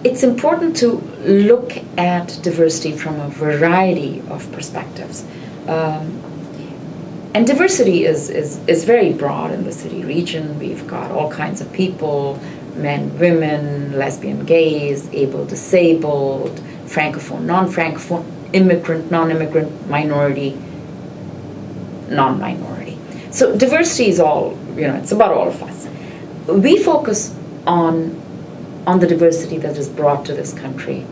it's important to look at diversity from a variety of perspectives. And diversity is very broad in the city region. We've got all kinds of people, men, women, lesbian, gays, able, disabled, francophone, non-francophone, immigrant, non-immigrant, minority, non-minority. So diversity is all, it's about all of us. We focus on the diversity that is brought to this country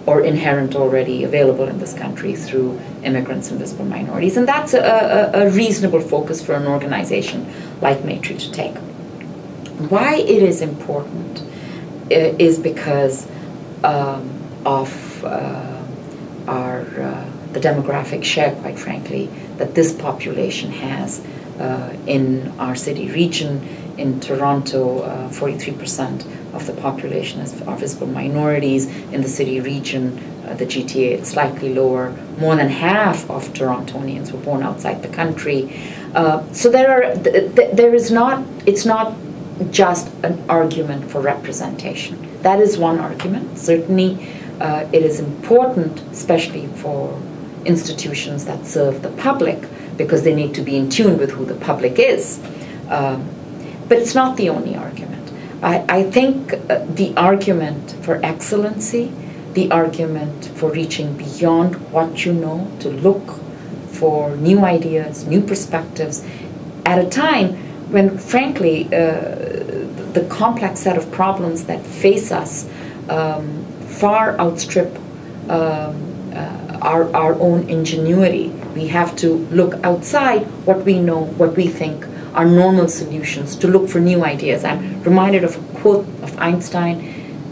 or inherent already available in this country through immigrants and visible minorities. And that's a reasonable focus for an organization like Maytree to take. Why it is important is because of the demographic share, quite frankly, that this population has in our city region. In Toronto, 43% of the population are visible minorities. In the city region, the GTA, it's slightly lower. More than half of Torontonians were born outside the country. So it's not just an argument for representation. That is one argument. Certainly, it is important, especially for institutions that serve the public, because they need to be in tune with who the public is. But it's not the only argument. I think the argument for excellency, the argument for reaching beyond what you know, to look for new ideas, new perspectives, at a time when, frankly, the complex set of problems that face us far outstrip our own ingenuity. We have to look outside what we know, what we think are normal solutions, to look for new ideas. I'm reminded of a quote of Einstein: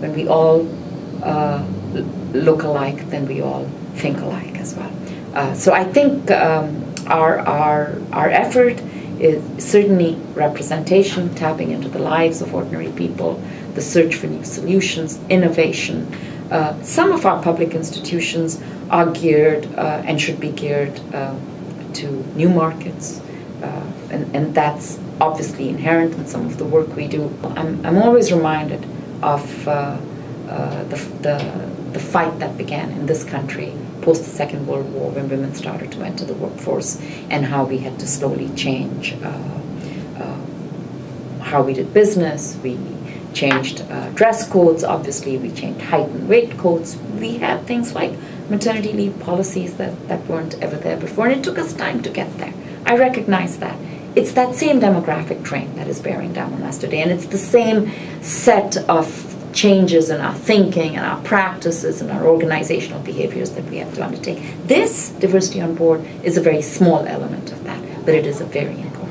when we all look alike, then we all think alike as well. So I think our effort is certainly representation, tapping into the lives of ordinary people, the search for new solutions, innovation. Some of our public institutions are geared and should be geared to new markets, and that's obviously inherent in some of the work we do. I'm always reminded of the fight that began in this country post the Second World War, when women started to enter the workforce, and how we had to slowly change how we did business. We changed dress codes, obviously. We changed height and weight codes. We had things like maternity leave policies that weren't ever there before, and it took us time to get there. I recognize that. It's that same demographic train that is bearing down on us today, and it's the same set of changes in our thinking and our practices and our organizational behaviors that we have to undertake. This diversity on board is a very small element of that, but it is a very important